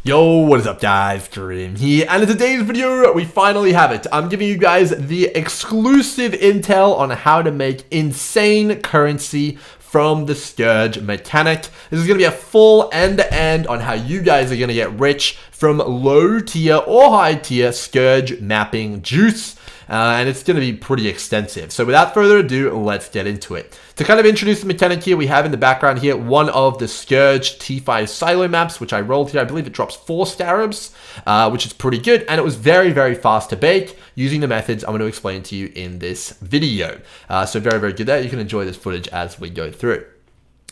Yo, what is up guys, Grim here, and in today's video, we finally have it. I'm giving you guys the exclusive intel on how to make insane currency from the Scourge mechanic. This is going to be a full end-to-end on how you guys are going to get rich from low tier or high tier Scourge mapping juice. And it's going to be pretty extensive. So without further ado, let's get into it. To kind of introduce the mechanic here, we have in the background here one of the Scourge T5 silo maps, which I rolled here. I believe it drops 4 scarabs, which is pretty good. And it was very, very fast to bake using the methods I'm going to explain to you in this video. So very, very good there. You can enjoy this footage as we go through.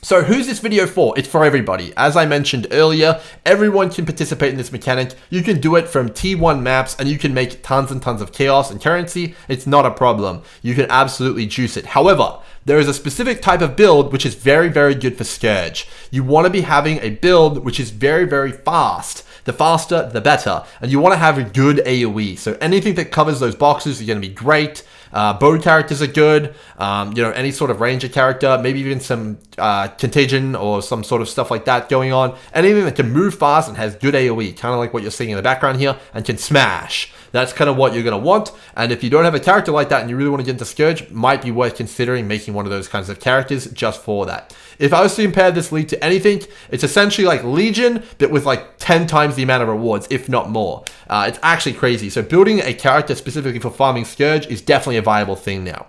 So who's this video for? It's for everybody. As I mentioned earlier, everyone can participate in this mechanic. You can do it from T1 maps and you can make tons and tons of chaos and currency. It's not a problem. You can absolutely juice it. However, there is a specific type of build which is very, very good for Scourge. You want to be having a build which is very, very fast. The faster, the better. And you want to have a good AoE. So anything that covers those boxes is going to be great. Bow characters are good, any sort of ranger character, maybe even some contagion or some sort of stuff like that going on. Anything that can move fast and has good AoE, kind of like what you're seeing in the background here, and can smash. That's kind of what you're going to want. And if you don't have a character like that and you really want to get into Scourge, might be worth considering making one of those kinds of characters just for that. If I was to compare this league to anything, it's essentially like Legion, but with like 10 times the amount of rewards, if not more. It's actually crazy. So building a character specifically for farming Scourge is definitely a viable thing now.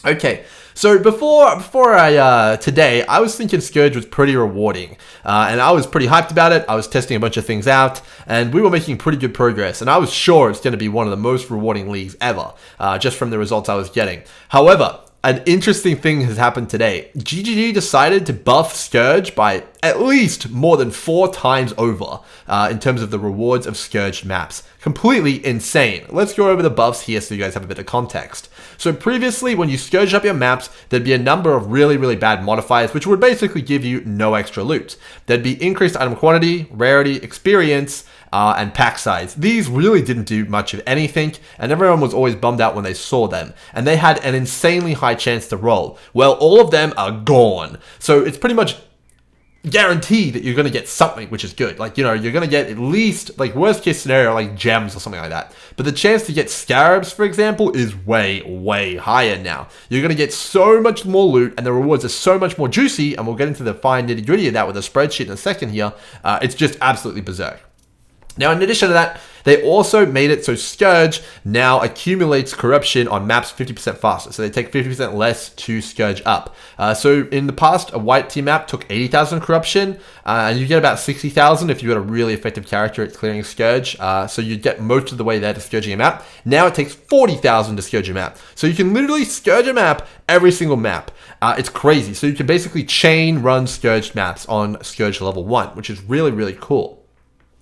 Okay, so today, I was thinking Scourge was pretty rewarding, and I was pretty hyped about it. I was testing a bunch of things out, and we were making pretty good progress, and I was sure it's going to be one of the most rewarding leagues ever, just from the results I was getting. However, an interesting thing has happened today. GGG decided to buff Scourge by at least more than 4 times over in terms of the rewards of Scourged maps. Completely insane. Let's go over the buffs here so you guys have a bit of context. So previously, when you Scourge up your maps, there'd be a number of really, really bad modifiers, which would basically give you no extra loot. There'd be increased item quantity, rarity, experience, and pack size. These really didn't do much of anything, and everyone was always bummed out when they saw them. And they had an insanely high chance to roll. Well, all of them are gone. So it's pretty much guaranteed that you're going to get something which is good. Like, you're going to get at least, like, worst case scenario, like gems or something like that. But the chance to get scarabs, for example, is way, way higher now. You're going to get so much more loot, and the rewards are so much more juicy, and we'll get into the fine nitty gritty of that with a spreadsheet in a second here. It's just absolutely berserk. Now, in addition to that, they also made it so Scourge now accumulates corruption on maps 50% faster. So they take 50% less to Scourge up. So in the past, a white team map took 80,000 corruption, and you get about 60,000 if you got a really effective character at clearing Scourge. So you get most of the way there to Scourging a map. Now it takes 40,000 to Scourge a map. So you can literally Scourge a map every single map. It's crazy. So you can basically chain run Scourged maps on Scourge level 1, which is really, really cool.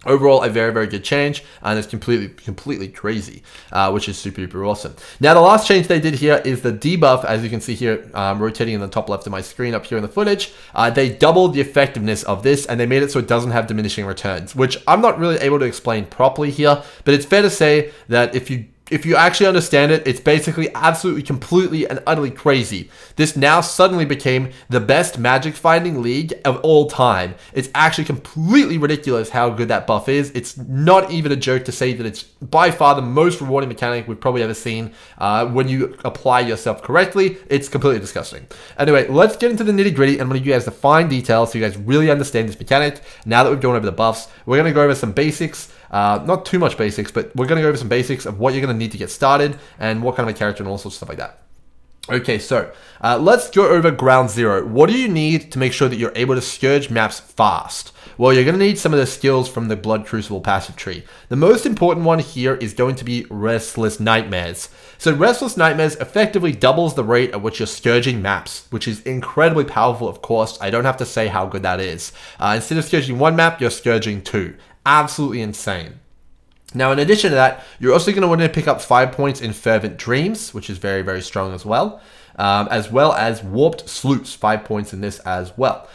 Overall, a very, very good change, and it's completely crazy, which is super, super awesome. Now, the last change they did here is the debuff, as you can see here, rotating in the top left of my screen up here in the footage. They doubled the effectiveness of this, and they made it so it doesn't have diminishing returns, which I'm not really able to explain properly here, but it's fair to say that if you actually understand it, it's basically absolutely, completely, and utterly crazy. This now suddenly became the best magic finding league of all time. It's actually completely ridiculous how good that buff is. It's not even a joke to say that it's by far the most rewarding mechanic we've probably ever seen. When you apply yourself correctly, it's completely disgusting. Anyway, let's get into the nitty gritty, and I'm going to give you guys the fine details so you guys really understand this mechanic. Now that we've gone over the buffs, we're going to go over some basics. Not too much basics, but we're going to go over some basics of what you're going to need to get started and what kind of a character and all sorts of stuff like that. Okay, so let's go over ground zero. What do you need to make sure that you're able to Scourge maps fast? Well, you're going to need some of the skills from the Blood Crucible passive tree. The most important one here is going to be Restless Nightmares. So Restless Nightmares effectively doubles the rate at which you're Scourging maps, which is incredibly powerful, of course. I don't have to say how good that is. Instead of Scourging 1 map, you're Scourging 2. Absolutely insane. Now, in addition to that, you're also going to want to pick up 5 points in Fervent Dreams, which is very, very strong as well. as well as Warped Sluice, 5 points in this as well.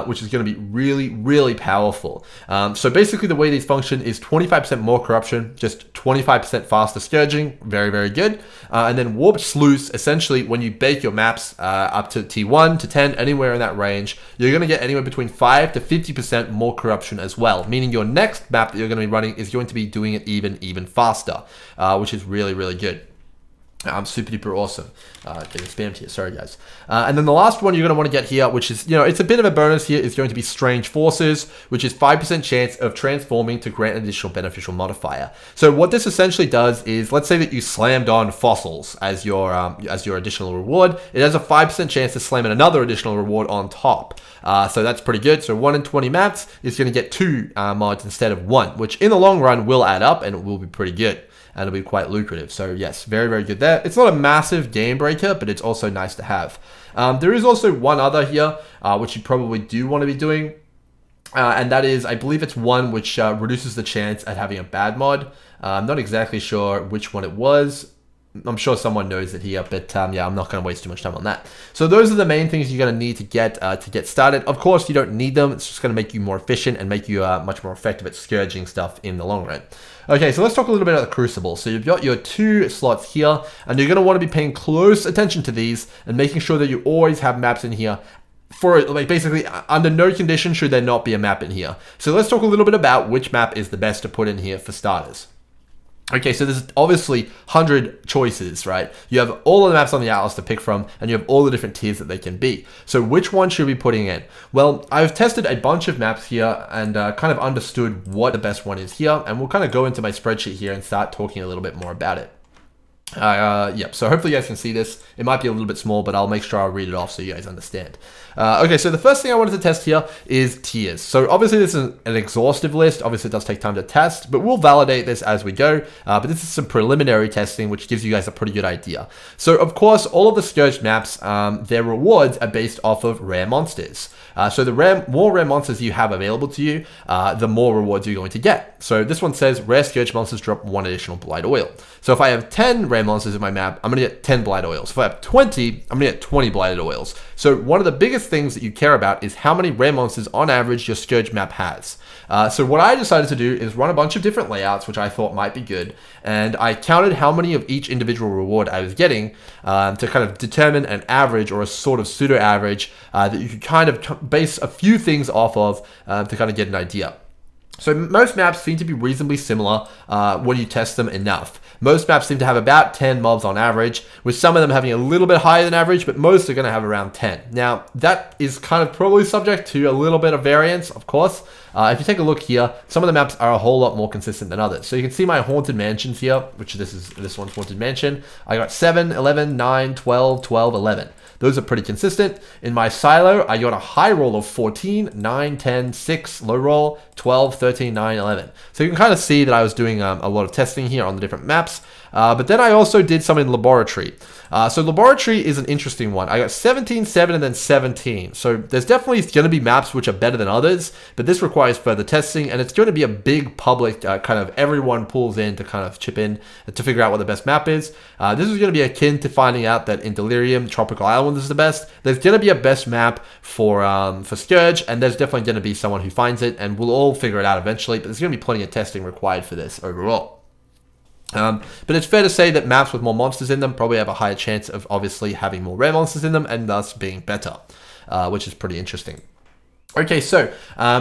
Which is going to be really, really powerful. So basically the way these function is 25% more corruption, just 25% faster scourging, very, very good. And then Warped Sluice, essentially when you bake your maps up to T1 to 10, anywhere in that range, you're going to get anywhere between 5 to 50% more corruption as well, meaning your next map that you're going to be running is going to be doing it even faster, which is really, really good. Super duper awesome. Getting spammed here, sorry guys. And then the last one you're going to want to get here, which is, it's a bit of a bonus here, is going to be Strange Forces, which is 5% chance of transforming to grant an additional beneficial modifier. So what this essentially does is, let's say that you slammed on Fossils as your additional reward, it has a 5% chance to slam in another additional reward on top. So that's pretty good. So 1 in 20 maps is going to get 2 mods instead of 1, which in the long run will add up and it will be pretty good. And it'll be quite lucrative. So yes, very, very good there. It's not a massive game breaker, but it's also nice to have. There is also one other here, which you probably do want to be doing. And that is, I believe it's one which reduces the chance at having a bad mod. I'm not exactly sure which one it was. I'm sure someone knows it here, but yeah, I'm not going to waste too much time on that. So those are the main things you're going to need to get started. Of course, you don't need them. It's just going to make you more efficient and make you much more effective at scourging stuff in the long run. Okay, so let's talk a little bit about the Crucible. So you've got your 2 slots here, and you're going to want to be paying close attention to these and making sure that you always have maps in here. For like basically under no condition should there not be a map in here. So let's talk a little bit about which map is the best to put in here for starters. Okay, so there's obviously 100 choices, right? You have all of the maps on the Atlas to pick from, and you have all the different tiers that they can be. So which one should we be putting in? Well, I've tested a bunch of maps here and kind of understood what the best one is here, and we'll kind of go into my spreadsheet here and start talking a little bit more about it. Yep, so hopefully you guys can see this. It might be a little bit small, but I'll make sure I'll read it off so you guys understand. Okay, so the first thing I wanted to test here is tiers. So obviously this is an exhaustive list. Obviously it does take time to test, but we'll validate this as we go. But this is some preliminary testing, which gives you guys a pretty good idea. So of course, all of the Scourged maps, their rewards are based off of rare monsters. So the more rare monsters you have available to you, the more rewards you're going to get. So this one says rare Scourge monsters drop 1 additional Blight Oil. So if I have 10 rare monsters in my map, I'm going to get 10 Blight Oils. If I have 20, I'm going to get 20 Blighted Oils. So one of the biggest things that you care about is how many rare monsters on average your Scourge map has. So what I decided to do is run a bunch of different layouts, which I thought might be good. And I counted how many of each individual reward I was getting to kind of determine an average or a sort of pseudo average that you could kind of base a few things off of to kind of get an idea. So most maps seem to be reasonably similar when you test them enough. Most maps seem to have about 10 mobs on average, with some of them having a little bit higher than average, but most are going to have around 10. Now, that is kind of probably subject to a little bit of variance, of course. If you take a look here, some of the maps are a whole lot more consistent than others. So you can see my Haunted Mansions here, which this one's Haunted Mansion. I got 7, 11, 9, 12, 12, 11. Those are pretty consistent. In my silo, I got a high roll of 14, 9, 10, 6, low roll, 12, 13, 9, 11. So you can kind of see that I was doing a lot of testing here on the different maps. But then I also did some in Laboratory. So Laboratory is an interesting one. I got 17, 7, and then 17. So there's definitely going to be maps which are better than others, but this requires further testing, and it's going to be a big public kind of everyone pulls in to kind of chip in to figure out what the best map is. This is going to be akin to finding out that in Delirium, Tropical Island is the best. There's going to be a best map for Scourge, and there's definitely going to be someone who finds it, and we'll all figure it out eventually, but there's going to be plenty of testing required for this overall. But it's fair to say that maps with more monsters in them probably have a higher chance of obviously having more rare monsters in them and thus being better, which is pretty interesting. Okay, so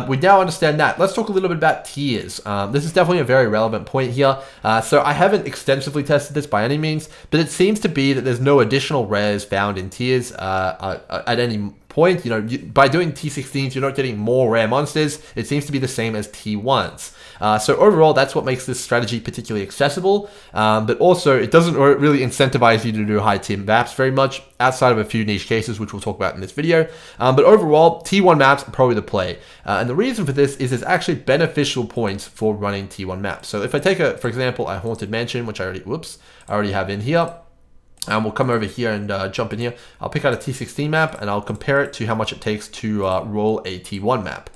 we now understand that. Let's talk a little bit about tiers. This is definitely a very relevant point here. So I haven't extensively tested this by any means, but it seems to be that there's no additional rares found in tiers at any point. You know, by doing T16s, you're not getting more rare monsters. It seems to be the same as T1s. So overall, that's what makes this strategy particularly accessible, but also it doesn't really incentivize you to do high tier maps very much, outside of a few niche cases, which we'll talk about in this video. But overall, T1 maps are probably the play. And the reason for this is there's actually beneficial points for running T1 maps. So if I take, for example, a Haunted Mansion, which I already have in here, and we'll come over here and jump in here. I'll pick out a T16 map, and I'll compare it to how much it takes to roll a T1 map.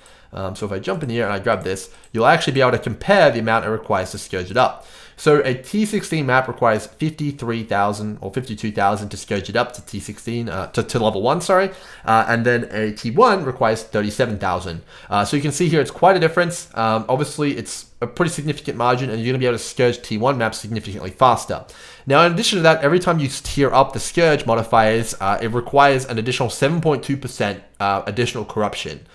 So if I jump in here and I grab this, you'll actually be able to compare the amount it requires to Scourge it up. So a T16 map requires 53,000 or 52,000 to Scourge it up to T16, to level 1, sorry. And then a T1 requires 37,000. So you can see here it's quite a difference. Obviously, it's a pretty significant margin, and you're going to be able to Scourge T1 maps significantly faster. Now, in addition to that, every time you tier up the Scourge modifiers, it requires an additional 7.2% additional corruption.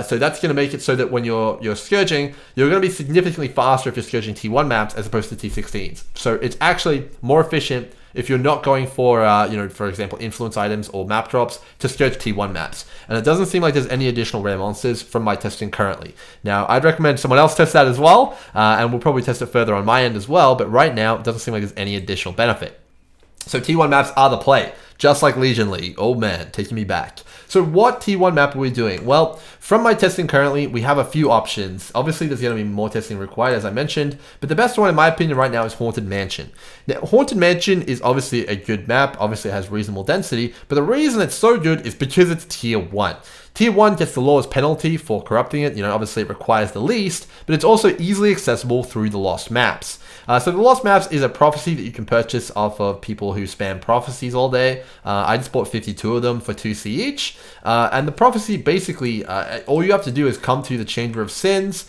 So that's going to make it so that when you're scourging, you're going to be significantly faster if you're scourging T1 maps as opposed to T16s. So it's actually more efficient if you're not going for, for example, influence items or map drops to scourge T1 maps. And it doesn't seem like there's any additional rare monsters from my testing currently. Now, I'd recommend someone else test that as well, and we'll probably test it further on my end as well, but right now, it doesn't seem like there's any additional benefit. So T1 maps are the play, just like Legion League. Oh man, taking me back. So what T1 map are we doing? Well, from my testing currently, we have a few options. Obviously, there's going to be more testing required, as I mentioned, but the best one, in my opinion, right now is Haunted Mansion. Now, Haunted Mansion is obviously a good map. Obviously, it has reasonable density, but the reason it's so good is because it's Tier 1. Tier 1 gets the lowest penalty for corrupting it. Obviously, it requires the least, but it's also easily accessible through the Lost Maps. So the Lost Maps is a prophecy that you can purchase off of people who spam prophecies all day. I just bought 52 of them for 2C each. And the prophecy, basically, all you have to do is come to the Chamber of Sins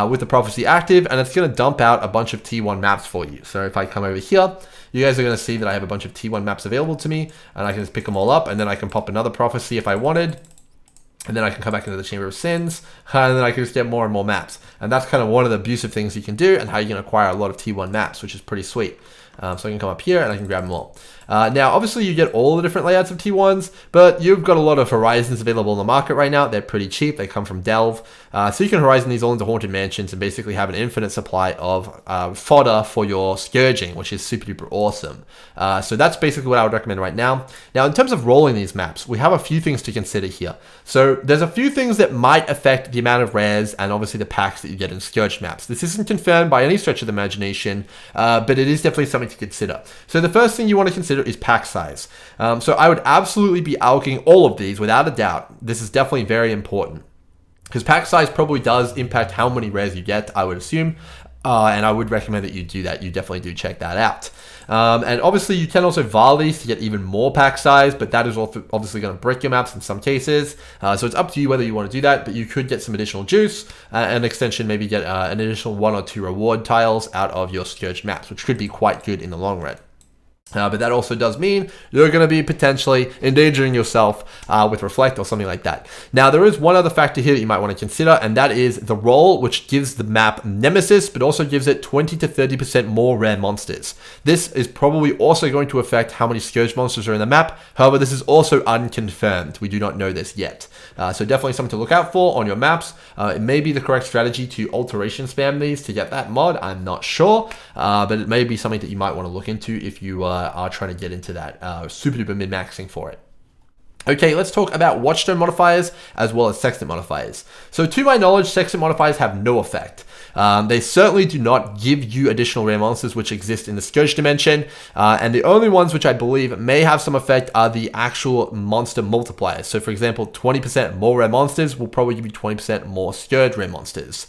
with the prophecy active, and it's going to dump out a bunch of T1 maps for you. So if I come over here, you guys are going to see that I have a bunch of T1 maps available to me, and I can just pick them all up, and then I can pop another prophecy if I wanted. And then I can come back into the Chamber of Sins, and then I can just get more and more maps. And that's kind of one of the abusive things you can do, and how you can acquire a lot of T1 maps, which is pretty sweet. So I can come up here and I can grab them all. Now, obviously, you get all the different layouts of T1s, but you've got a lot of Horizons available in the market right now. They're pretty cheap. They come from Delve. So you can Horizon these all into Haunted Mansions and basically have an infinite supply of fodder for your Scourging, which is super duper awesome. So that's basically what I would recommend right now. Now, in terms of rolling these maps, we have a few things to consider here. So there's a few things that might affect the amount of rares and obviously the packs that you get in Scourged maps. This isn't confirmed by any stretch of the imagination, but it is definitely something to consider. So the first thing you want to consider is pack size. So I would absolutely be alching all of these without a doubt. This is definitely very important because pack size probably does impact how many rares you get, I would assume. And I would recommend that you do that. You definitely do check that out. And obviously you can also VAR these to get even more pack size, but that is also obviously going to break your maps in some cases. So it's up to you whether you want to do that, but you could get some additional juice, an extension, maybe get an additional 1 or 2 reward tiles out of your Scourged maps, which could be quite good in the long run. But that also does mean you're going to be potentially endangering yourself with Reflect or something like that. Now, there is one other factor here that you might want to consider, and that is the role, which gives the map Nemesis, but also gives it 20 to 30% more rare monsters. This is probably also going to affect how many Scourge monsters are in the map. However, this is also unconfirmed. We do not know this yet. So definitely something to look out for on your maps. It may be the correct strategy to alteration spam these to get that mod. I'm not sure, but it may be something that you might want to look into if you are trying to get into that super duper min-maxing for it. Okay, let's talk about Watchstone modifiers as well as Sextant modifiers. So to my knowledge, Sextant modifiers have no effect. They certainly do not give you additional rare monsters which exist in the Scourge dimension, and the only ones which I believe may have some effect are the actual monster multipliers. So for example, 20% more rare monsters will probably give you 20% more Scourge rare monsters.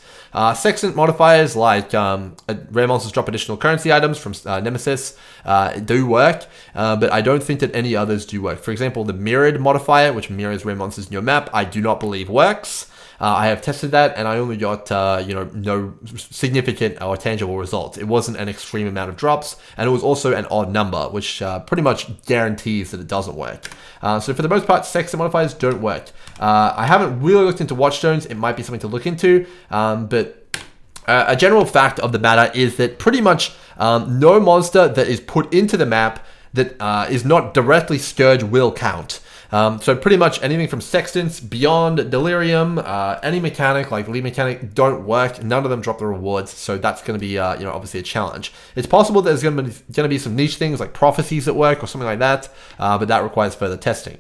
Sextant modifiers like rare monsters drop additional currency items from Nemesis do work, but I don't think that any others do work. For example, the mirrored modifier, which mirrors rare monsters in your map, I do not believe works. I have tested that, and I only got no significant or tangible results. It wasn't an extreme amount of drops, and it was also an odd number, which pretty much guarantees that it doesn't work. So for the most part, Sextant modifiers don't work. I haven't really looked into Watchstones. It might be something to look into, but a general fact of the matter is that pretty much no monster that is put into the map that is not directly Scourge will count. So pretty much anything from Sextants, Beyond, Delirium, any mechanic like Lead Mechanic don't work. None of them drop the rewards, so that's going to be obviously a challenge. It's possible there's going to be some niche things like Prophecies that work or something like that, but that requires further testing.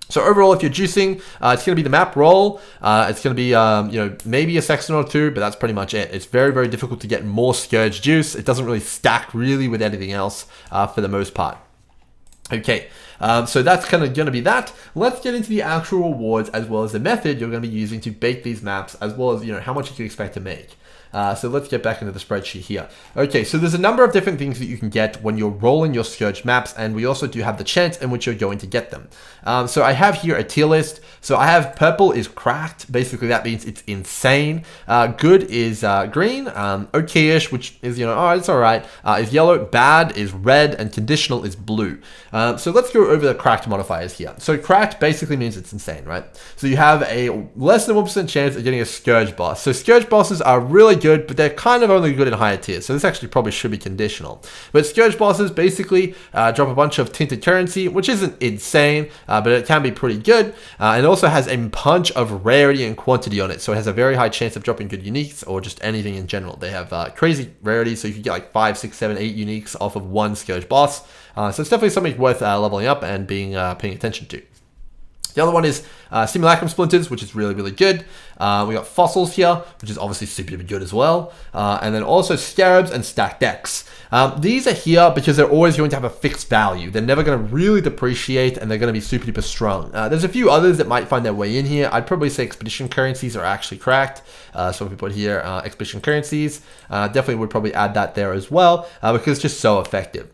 So overall, if you're juicing, it's going to be the map roll. It's going to be, maybe a Sextant or two, but that's pretty much it. It's very, very difficult to get more Scourge juice. It doesn't really stack really with anything else for the most part. Okay, so that's kind of going to be that. Let's get into the actual rewards as well as the method you're going to be using to bake these maps, as well as how much you can expect to make. So let's get back into the spreadsheet here. Okay, so there's a number of different things that you can get when you're rolling your Scourge maps, and we also do have the chance in which you're going to get them. So I have here a tier list. So I have purple is cracked. Basically, that means it's insane. Good is green. Okay-ish, which is, oh, it's all right. Is yellow. Bad is red, and conditional is blue. So let's go over the cracked modifiers here. So cracked basically means it's insane, right? So you have a less than 1% chance of getting a Scourge boss. So Scourge bosses are really good, but they're kind of only good in higher tiers. So this actually probably should be conditional. But Scourge bosses basically drop a bunch of tinted currency, which isn't insane, but it can be pretty good. And it also has a punch of rarity and quantity on it. So it has a very high chance of dropping good uniques or just anything in general. They have crazy rarity, so you can get like 5, 6, 7, 8 uniques off of one Scourge boss. So it's definitely something worth leveling up and paying attention to. The other one is Simulacrum Splinters, which is really, really good. We got Fossils here, which is obviously super good as well. And then also Scarabs and Stacked Decks. These are here because they're always going to have a fixed value. They're never going to really depreciate, and they're going to be super duper strong. There's a few others that might find their way in here. I'd probably say Expedition Currencies are actually cracked. So if we put here Expedition Currencies, definitely would probably add that there as well, because it's just so effective.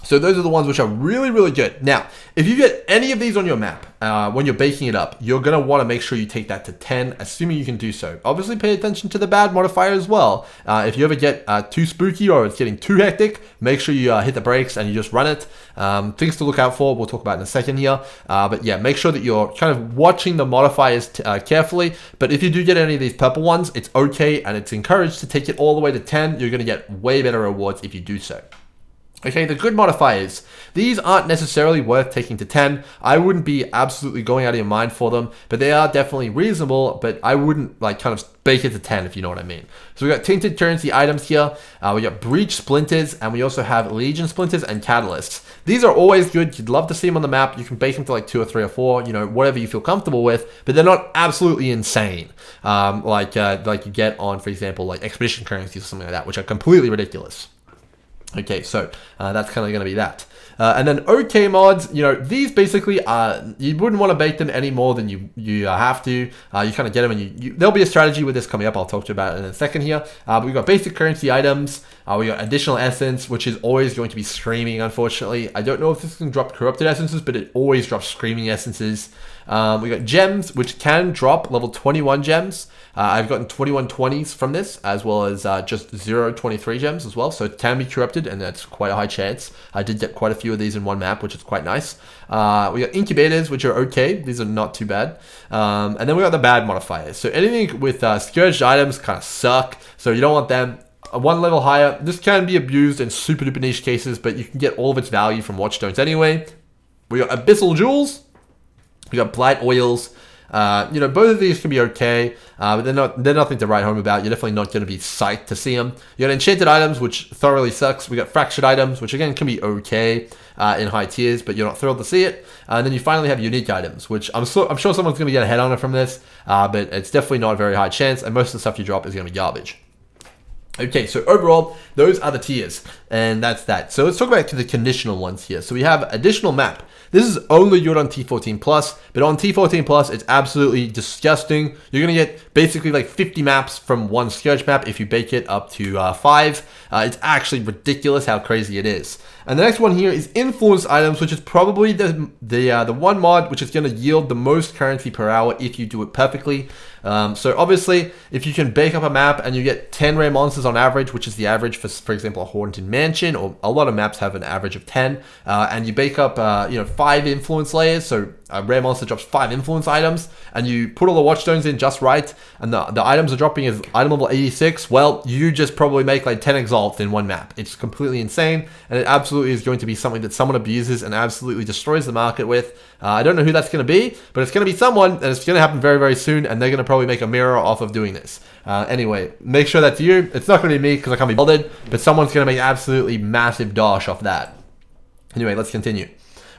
So those are the ones which are really, really good. Now, if you get any of these on your map, when you're baking it up, you're going to want to make sure you take that to 10, assuming you can do so. Obviously, pay attention to the bad modifier as well. If you ever get too spooky or it's getting too hectic, make sure you hit the brakes and you just run it. Things to look out for, we'll talk about in a second here. But yeah, make sure that you're kind of watching the modifiers carefully. But if you do get any of these purple ones, it's okay, and it's encouraged to take it all the way to 10. You're going to get way better rewards if you do so. Okay, the good modifiers. These aren't necessarily worth taking to 10. I wouldn't be absolutely going out of your mind for them, but they are definitely reasonable, but I wouldn't kind of bake it to 10, if you know what I mean. So we got Tinted Currency items here. We got Breach Splinters, and we also have Legion Splinters and Catalysts. These are always good. You'd love to see them on the map. You can bake them to like 2 or 3 or 4, whatever you feel comfortable with, but they're not absolutely insane. Like you get on, for example, like Expedition Currencies or something like that, which are completely ridiculous. Okay, so that's kind of going to be that. And then OK mods, these basically you wouldn't want to bake them any more than you have to. You kind of get them, and there'll be a strategy with this coming up. I'll talk to you about it in a second here. But we've got basic currency items. We got additional essence, which is always going to be screaming, unfortunately. I don't know if this can drop corrupted essences, but it always drops screaming essences. We got gems, which can drop level 21 gems. I've gotten 21 20s from this, as well as just 0.23 gems as well. So it can be corrupted, and that's quite a high chance. I did get quite a few of these in one map, which is quite nice. We got incubators, which are okay. These are not too bad. And then we got the bad modifiers. So anything with Scourged items kind of suck, so you don't want them. One level higher, this can be abused in super duper niche cases, but you can get all of its value from Watchstones anyway. We got Abyssal Jewels. We got Blight Oils. Both of these can be okay, but they're nothing to write home about. You're definitely not going to be psyched to see them. You got Enchanted items, which thoroughly sucks. We got Fractured items, which again can be okay in high tiers, but you're not thrilled to see it. And then you finally have Unique items, which I'm sure someone's going to get a head on it from this, but it's definitely not a very high chance, and most of the stuff you drop is going to be garbage. Okay, so overall, those are the tiers, and that's that. So let's talk about the conditional ones here. So we have additional map. This is only good on T14 Plus, but on T14 Plus, it's absolutely disgusting. You're going to get basically like 50 maps from one Scourge map if you bake it up to 5. It's actually ridiculous how crazy it is. And the next one here is influence items, which is probably the one mod which is going to yield the most currency per hour if you do it perfectly. So obviously, if you can bake up a map and you get 10 rare monsters on average, which is the average for example, a Haunted Mansion, or a lot of maps have an average of 10, and you bake up 5 influence layers, so a rare monster drops 5 influence items, and you put all the Watchstones in just right, and the items are dropping as item level 86, well, you just probably make like 10 exalts in one map. It's completely insane, and it absolutely is going to be something that someone abuses and absolutely destroys the market with. I don't know who that's going to be, but it's going to be someone, and it's going to happen very, very soon, and they're going to probably make a mirror off of doing this. Anyway, make sure that's you. It's not going to be me because I can't be bothered, but someone's going to make absolutely massive dosh off that. Anyway, let's continue.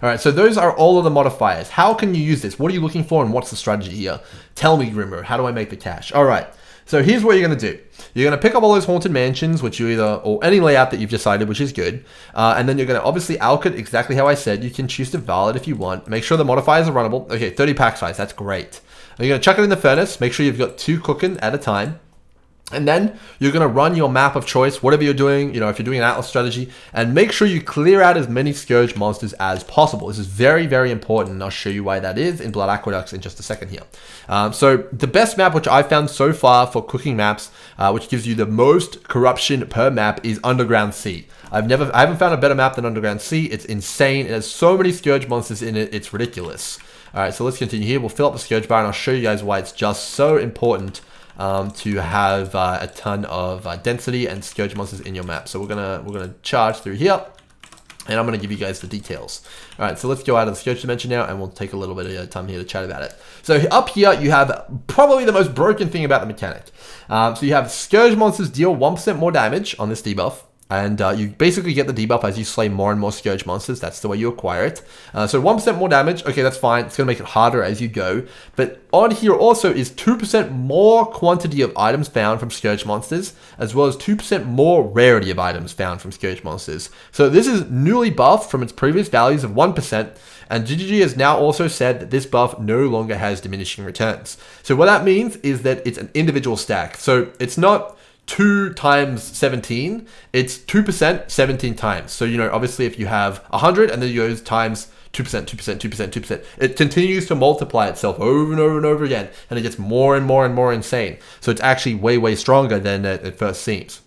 All right, so those are all of the modifiers. How can you use this? What are you looking for, and what's the strategy here? Tell me, Grimro, how do I make the cash? All right, so here's what you're going to do. You're going to pick up all those Haunted Mansions, which you or any layout that you've decided, which is good. And then you're going to obviously alch it exactly how I said. You can choose to valid if you want. Make sure the modifiers are runnable. Okay, 30 pack size, that's great. And you're going to chuck it in the furnace. Make sure you've got 2 cooking at a time. And then you're going to run your map of choice, whatever you're doing, if you're doing an Atlas strategy, and make sure you clear out as many Scourge monsters as possible. This is very, very important, and I'll show you why that is in Blood Aqueducts in just a second here. So the best map which I've found so far for cooking maps, which gives you the most corruption per map, is Underground Sea. I haven't found a better map than Underground Sea. It's insane. It has so many Scourge monsters in it. It's ridiculous. All right, so let's continue here. We'll fill up the Scourge bar, and I'll show you guys why it's just so important to have a ton of density and Scourge monsters in your map. So we're gonna charge through here, and I'm gonna give you guys the details. All right, so let's go out of the Scourge dimension now, and we'll take a little bit of time here to chat about it. So up here, you have probably the most broken thing about the mechanic. So you have Scourge monsters deal 1% more damage on this debuff. And you basically get the debuff as you slay more and more Scourge monsters. That's the way you acquire it. So 1% more damage. Okay, that's fine. It's going to make it harder as you go. But on here also is 2% more quantity of items found from Scourge monsters, as well as 2% more rarity of items found from Scourge monsters. So this is newly buffed from its previous values of 1%. And GGG has now also said that this buff no longer has diminishing returns. So what that means is that it's an individual stack. So it's not 2 times 17, it's 2% 17 times. So, obviously if you have 100 and then you go times 2%, 2%, 2%, 2%, it continues to multiply itself over and over and over again, and it gets more and more and more insane. So it's actually way, way stronger than it first seems.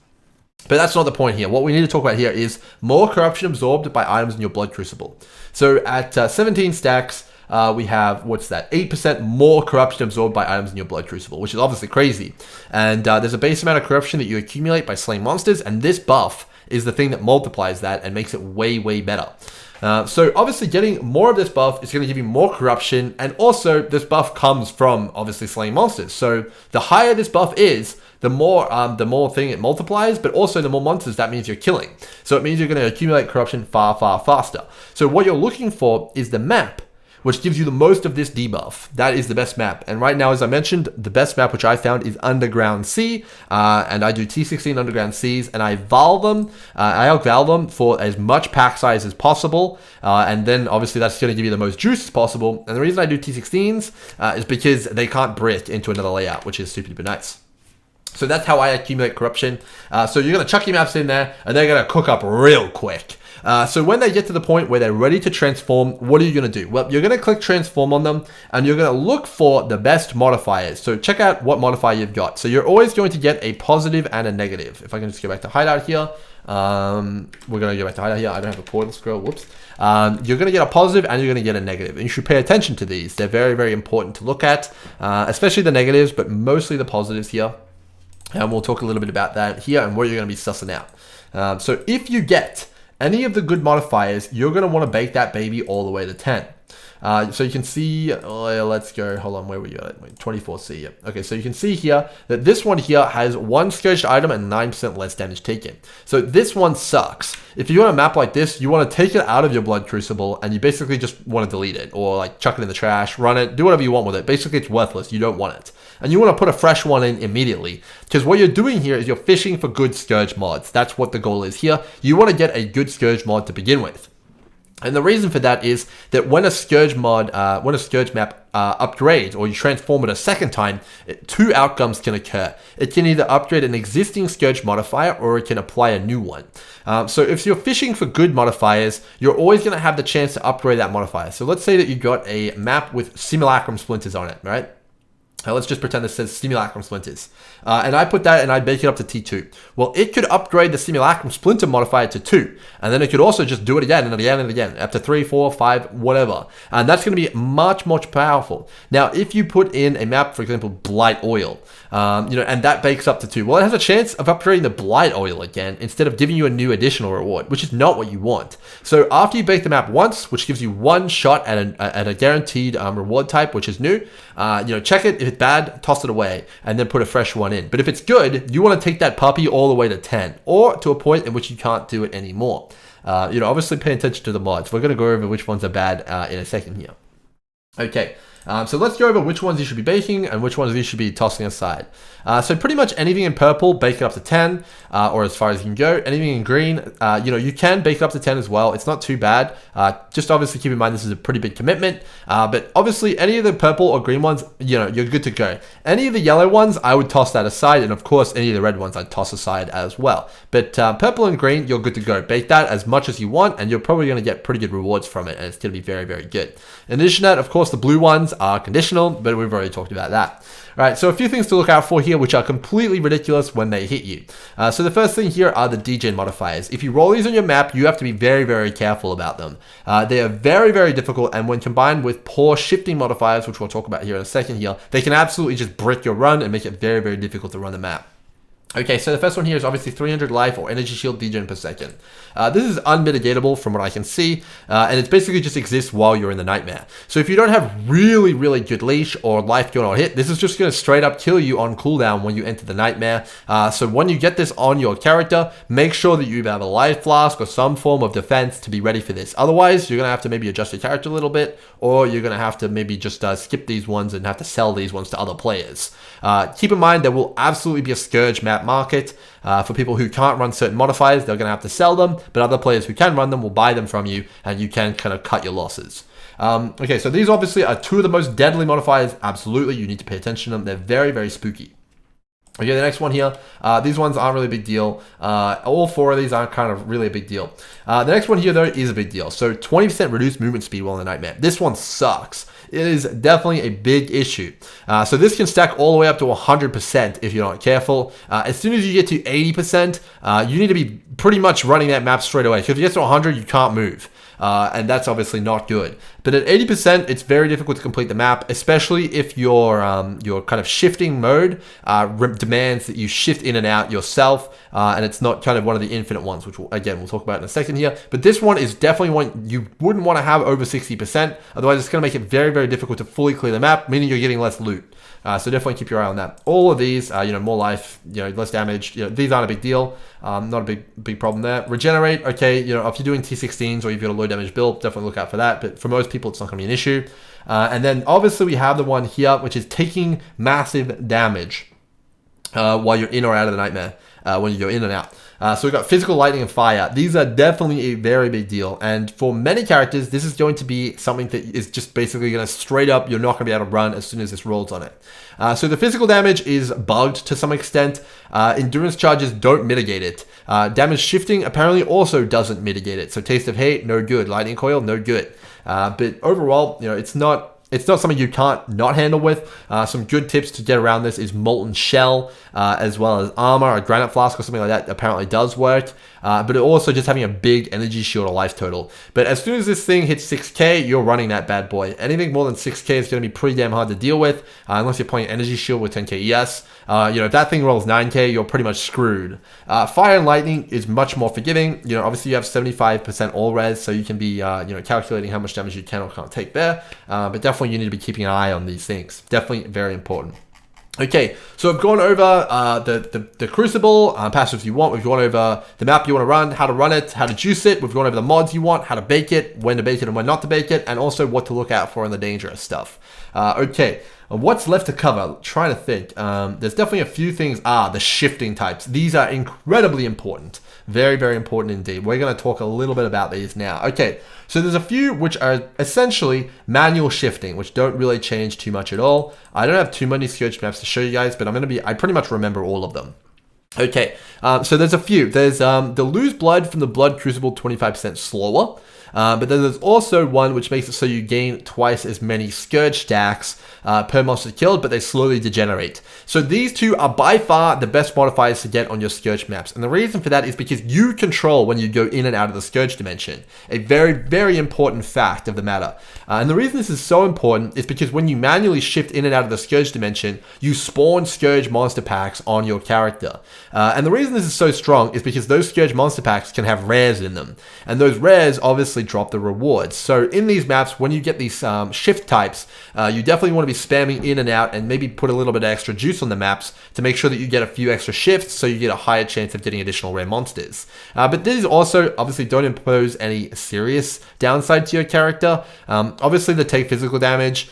But that's not the point here. What we need to talk about here is more corruption absorbed by items in your Blood Crucible. So at 17 stacks, we have, 8% more corruption absorbed by items in your Blood Crucible, which is obviously crazy. And there's a base amount of corruption that you accumulate by slaying monsters, and this buff is the thing that multiplies that and makes it way, way better. So obviously getting more of this buff is going to give you more corruption, and also this buff comes from obviously slaying monsters. So the higher this buff is, the more thing it multiplies, but also the more monsters that means you're killing. So it means you're going to accumulate corruption far, far faster. So what you're looking for is the map which gives you the most of this debuff. That is the best map. And right now, as I mentioned, the best map which I found is Underground Sea. And I do T16 Underground Seas, and I val them. I outval them for as much pack size as possible. And then obviously that's going to give you the most juice as possible. And the reason I do T16s is because they can't brick into another layout, which is super duper nice. So that's how I accumulate corruption. So you're going to chuck your maps in there, and they're going to cook up real quick. So when they get to the point where they're ready to transform, what are you going to do? Well, you're going to click transform on them, and you're going to look for the best modifiers. So check out what modifier you've got. So you're always going to get a positive and a negative. If I can just go back to hideout here. We're going to go back to hideout here. I don't have a portal scroll. Whoops. You're going to get a positive and you're going to get a negative. And you should pay attention to these. They're very, very important to look at, especially the negatives, but mostly the positives here. And we'll talk a little bit about that here and what you're going to be sussing out. So if you get any of the good modifiers, you're going to want to bake that baby all the way to 10. So you can see, let's go, hold on, where were you at? 24C, yeah. Okay, so you can see here that this one here has 1 Scourged item and 9% less damage taken. So this one sucks. If you want a map like this, you want to take it out of your Blood Crucible and you basically just want to delete it or like chuck it in the trash, run it, do whatever you want with it. Basically, it's worthless. You don't want it. And you want to put a fresh one in immediately, because what you're doing here is you're fishing for good Scourge mods. That's what the goal is here. You want to get a good Scourge mod to begin with. And the reason for that is that when a Scourge mod, when a Scourge map upgrades or you transform it a second time, 2 outcomes can occur. It can either upgrade an existing Scourge modifier or it can apply a new one. So if you're fishing for good modifiers, you're always going to have the chance to upgrade that modifier. So let's say that you got a map with Simulacrum Splinters on it, right? Let's just pretend this says Simulacrum Splinters. And I put that and I bake it up to T2. Well, it could upgrade the Simulacrum Splinter modifier to 2. And then it could also just do it again and again and again, up to 3, 4, 5, whatever. And that's going to be much, much powerful. Now, if you put in a map, for example, Blight Oil, and that bakes up to 2, well, it has a chance of upgrading the Blight Oil again instead of giving you a new additional reward, which is not what you want. So after you bake the map once, which gives you 1 shot at a guaranteed reward type, which is new, check it. If it's bad, toss it away and then put a fresh one in. But if it's good, you want to take that puppy all the way to 10 or to a point in which you can't do it anymore. Obviously pay attention to the mods. We're going to go over which ones are bad in a second here. Okay. So let's go over which ones you should be baking and which ones you should be tossing aside. So pretty much anything in purple, bake it up to 10, or as far as you can go. Anything in green, you can bake it up to 10 as well. It's not too bad. Just obviously keep in mind this is a pretty big commitment. But obviously any of the purple or green ones, you're good to go. Any of the yellow ones, I would toss that aside. And of course, any of the red ones, I'd toss aside as well. But purple and green, you're good to go. Bake that as much as you want, and you're probably going to get pretty good rewards from it. And it's going to be very, very good. In addition to that, of course, the blue ones are conditional, but we've already talked about that. All right, so a few things to look out for here, which are completely ridiculous when they hit you. So the first thing here are the degen modifiers. If you roll these on your map, you have to be very, very careful about them. They are very, very difficult, and when combined with poor shifting modifiers, which we'll talk about here in a second here, they can absolutely just brick your run and make it very, very difficult to run the map. Okay, so the first one here is obviously 300 life or energy shield degen per second. This is unmitigatable from what I can see, and it basically just exists while you're in the nightmare. So if you don't have really, really good leash or life going on hit, this is just going to straight up kill you on cooldown when you enter the nightmare. So when you get this on your character, make sure that you have a life flask or some form of defense to be ready for this. Otherwise, you're going to have to maybe adjust your character a little bit, or you're going to have to maybe just skip these ones and have to sell these ones to other players. Keep in mind, there will absolutely be a Scourge map market. For people who can't run certain modifiers, they're going to have to sell them, but other players who can run them will buy them from you, and you can kind of cut your losses. Okay, so these obviously are two of the most deadly modifiers. Absolutely, you need to pay attention to them. They're very, very spooky. Okay, the next one here, these ones aren't really a big deal. All four of these aren't kind of really a big deal. The next one here, though, is a big deal. So 20% reduced movement speed while in the nightmare. This one sucks. It is definitely a big issue. So this can stack all the way up to 100% if you're not careful. As soon as you get to 80%, you need to be pretty much running that map straight away. Because if you get to 100, you can't move. And that's obviously not good. But at 80%, it's very difficult to complete the map, especially if your kind of shifting mode demands that you shift in and out yourself, and it's not kind of one of the infinite ones, which we'll talk about in a second here. But this one is definitely one you wouldn't want to have over 60%. Otherwise, it's going to make it very, very difficult to fully clear the map, meaning you're getting less loot. So definitely keep your eye on that. All of these, more life, less damage. These aren't a big deal. Not a big problem there. Regenerate, okay. If you're doing T16s or you've got a low damage build, definitely look out for that. But for most people, it's not going to be an issue. And then obviously we have the one here, which is taking massive damage while you're in or out of the nightmare. When you go in and out. So we've got physical, lightning, and fire. These are definitely a very big deal. And for many characters, this is going to be something that is just basically going to straight up, you're not going to be able to run as soon as this rolls on it. So the physical damage is bugged to some extent. Endurance charges don't mitigate it. Damage shifting apparently also doesn't mitigate it. So taste of hate, no good. Lightning coil, no good. But overall, it's not something you can't not handle with. Some good tips to get around this is Molten Shell, as well as Armor, a Granite Flask or something like that apparently does work. But also just having a big energy shield or life total. But as soon as this thing hits 6k, you're running that bad boy. Anything more than 6k is going to be pretty damn hard to deal with, unless you're playing energy shield with 10k ES. If that thing rolls 9k, you're pretty much screwed. Fire and lightning is much more forgiving. Obviously you have 75% all res, so you can be calculating how much damage you can or can't take there. But definitely you need to be keeping an eye on these things. Definitely very important. Okay, so I've gone over the Crucible, passives you want. We've gone over the map you want to run, how to run it, how to juice it. We've gone over the mods you want, how to bake it, when to bake it and when not to bake it, and also what to look out for in the dangerous stuff. Okay, what's left to cover? Trying to think. There's definitely a few things. The shifting types. These are incredibly important. Very, very important indeed. We're going to talk a little bit about these now. Okay, so there's a few which are essentially manual shifting, which don't really change too much at all. I don't have too many Scourge maps to show you guys, but I pretty much remember all of them. Okay, so there's a few. There's the lose blood from the blood crucible 25% slower. But then there's also one which makes it so you gain twice as many Scourge stacks per monster killed, but they slowly degenerate. So these two are by far the best modifiers to get on your Scourge maps. And the reason for that is because you control when you go in and out of the Scourge dimension. A very, very important fact of the matter. And the reason this is so important is because when you manually shift in and out of the Scourge dimension, you spawn Scourge monster packs on your character. And the reason reason this is so strong is because those Scourge monster packs can have rares in them, and those rares obviously drop the rewards. So in these maps, when you get these shift types, you definitely want to be spamming in and out and maybe put a little bit of extra juice on the maps to make sure that you get a few extra shifts so you get a higher chance of getting additional rare monsters. But these also obviously don't impose any serious downside to your character. Obviously the take physical damage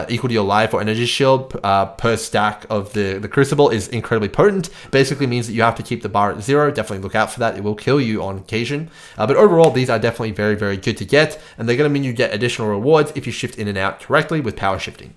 equal to your life or energy shield per stack of the Crucible is incredibly potent. Basically means that you have to keep the bar at 0. Definitely look out for that. It will kill you on occasion. But overall, these are definitely very, very good to get, and they're going to mean you get additional rewards if you shift in and out correctly with power shifting.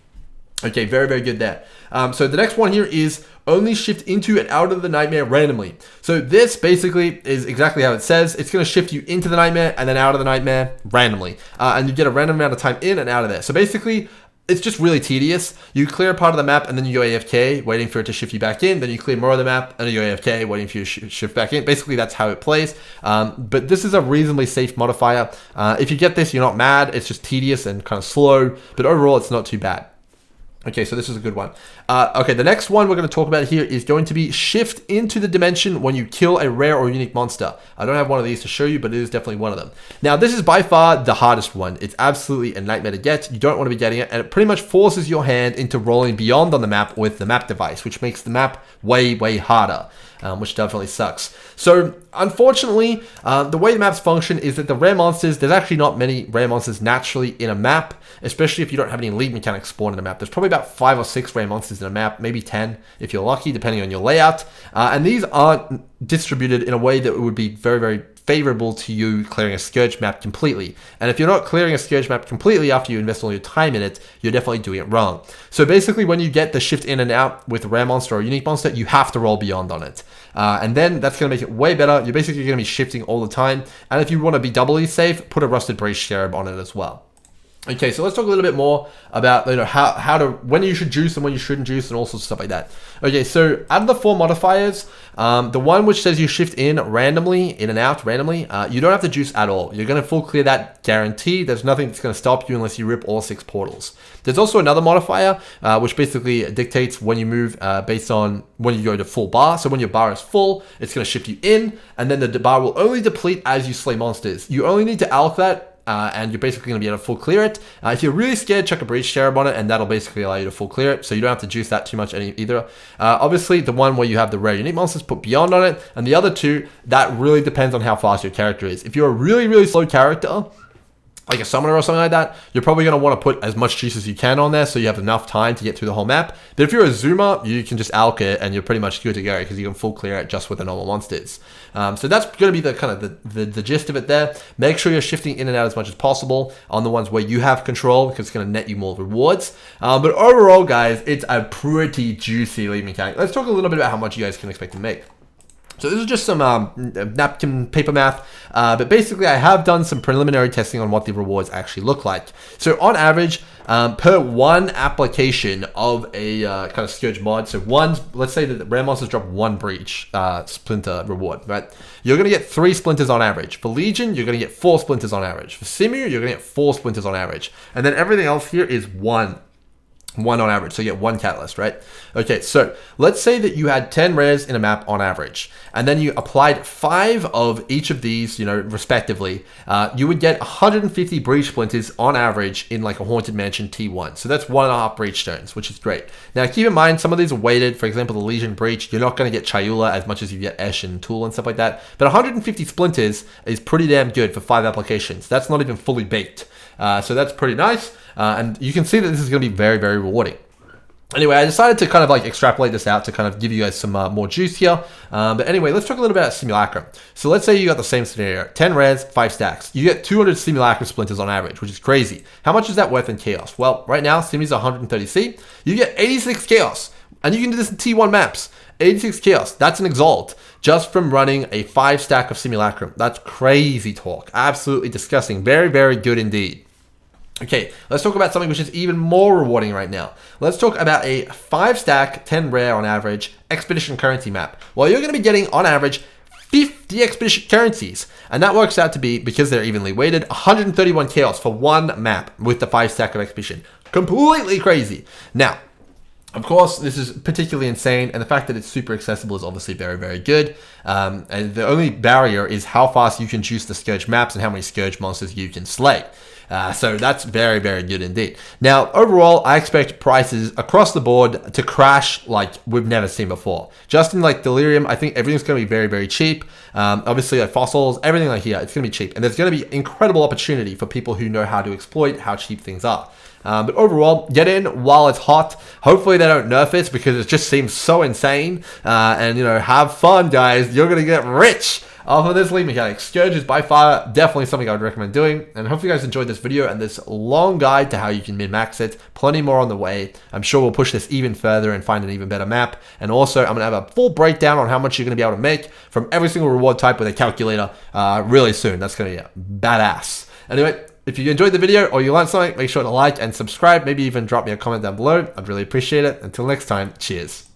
Okay, very, very good there. So the next one here is only shift into and out of the nightmare randomly. So this basically is exactly how it says. It's going to shift you into the nightmare and then out of the nightmare randomly. And you get a random amount of time in and out of there. So basically, it's just really tedious. You clear a part of the map and then you go AFK, waiting for it to shift you back in. Then you clear more of the map and then you go AFK, waiting for you to shift back in. Basically, that's how it plays. But this is a reasonably safe modifier. If you get this, you're not mad. It's just tedious and kind of slow. But overall, it's not too bad. Okay, so this is a good one. Okay, the next one we're going to talk about here is going to be shift into the dimension when you kill a rare or unique monster. I don't have one of these to show you, but it is definitely one of them. Now, this is by far the hardest one. It's absolutely a nightmare to get. You don't want to be getting it, and it pretty much forces your hand into rolling beyond on the map with the map device, which makes the map way, way harder. Which definitely sucks. So, unfortunately, the way the maps function is that the rare monsters, there's actually not many rare monsters naturally in a map, especially if you don't have any league mechanics spawned in a map. There's probably about 5 or 6 rare monsters in a map, maybe 10 if you're lucky, depending on your layout. And these aren't distributed in a way that would be very, very favorable to you clearing a Scourge map completely. And if you're not clearing a Scourge map completely after you invest all your time in it, you're definitely doing it wrong. So basically, when you get the shift in and out with a rare monster or a unique monster, you have to roll beyond on it. And then that's going to make it way better. You're basically going to be shifting all the time. And if you want to be doubly safe, put a Rusted Breach Scarab on it as well. Okay, so let's talk a little bit more about when you should juice and when you shouldn't juice and all sorts of stuff like that. Okay, so out of the 4 modifiers, the one which says you shift in and out randomly, you don't have to juice at all. You're going to full clear that guaranteed. There's nothing that's going to stop you unless you rip all 6 portals. There's also another modifier, which basically dictates when you move based on when you go to full bar. So when your bar is full, it's going to shift you in, and then the bar will only deplete as you slay monsters. You only need to alch that, and you're basically going to be able to full clear it. If you're really scared, chuck a Breach Scarab on it, and that'll basically allow you to full clear it, so you don't have to juice that too much either. Obviously, the one where you have the rare unique monsters, put Beyond on it, and the other 2, that really depends on how fast your character is. If you're a really, really slow character, like a summoner or something like that, you're probably going to want to put as much juice as you can on there so you have enough time to get through the whole map. But if you're a zoomer, you can just alch it and you're pretty much good to go because you can full clear it just with the normal monsters. So that's going to be the kind of the gist of it there. Make sure you're shifting in and out as much as possible on the ones where you have control because it's going to net you more rewards. But overall, guys, it's a pretty juicy league mechanic. Let's talk a little bit about how much you guys can expect to make. So this is just some napkin paper math, but basically I have done some preliminary testing on what the rewards actually look like. So on average, per 1 application of a kind of Scourge mod, so let's say that the rare monsters drop 1 breach splinter reward, right? You're going to get 3 splinters on average. For Legion, you're going to get 4 splinters on average. For Simu, you're going to get 4 splinters on average. And then everything else here is 1 on average, so you get 1 catalyst, right? Okay, so let's say that you had 10 rares in a map on average, and then you applied 5 of each of these, respectively. You would get 150 breach splinters on average in like a Haunted Mansion T1. So that's 1.5 breach stones, which is great. Now keep in mind, some of these are weighted. For example, the Legion breach, you're not going to get Chayula as much as you get Esh and Tool and stuff like that. But 150 splinters is pretty damn good for 5 applications. That's not even fully baked. So that's pretty nice. And you can see that this is going to be very, very rewarding. Anyway, I decided to kind of like extrapolate this out to kind of give you guys some more juice here. But anyway, let's talk a little bit about Simulacrum. So let's say you got the same scenario, 10 rares, 5 stacks. You get 200 Simulacrum splinters on average, which is crazy. How much is that worth in Chaos? Well, right now, Simi's 130C. You get 86 Chaos. And you can do this in T1 maps. 86 Chaos, that's an Exalt, just from running a 5 stack of Simulacrum. That's crazy talk. Absolutely disgusting. Very, very good indeed. Okay, let's talk about something which is even more rewarding right now. Let's talk about a 5 stack, 10 rare on average, Expedition currency map. Well, you're going to be getting, on average, 50 Expedition currencies. And that works out to be, because they're evenly weighted, 131 Chaos for 1 map with the 5 stack of Expedition. Completely crazy. Now, Of course, this is particularly insane, and the fact that it's super accessible is obviously very, very good. And the only barrier is how fast you can juice the Scourge maps and how many Scourge monsters you can slay. So that's very, very good indeed. Now, overall, I expect prices across the board to crash like we've never seen before. Just in like Delirium, I think everything's going to be very, very cheap. Obviously, like fossils, everything like here, it's going to be cheap. And there's going to be incredible opportunity for people who know how to exploit how cheap things are. But overall, get in while it's hot. Hopefully they don't nerf it because it just seems so insane. And, you know, have fun, guys. You're going to get rich off of this league mechanic. Scourge is by far definitely something I would recommend doing. And hopefully you guys enjoyed this video and this long guide to how you can min-max it. Plenty more on the way. I'm sure we'll push this even further and find an even better map. And also, I'm going to have a full breakdown on how much you're going to be able to make from every single reward type with a calculator really soon. That's going to be badass. Anyway, if you enjoyed the video or you learned something, make sure to like and subscribe. Maybe even drop me a comment down below. I'd really appreciate it. Until next time, cheers.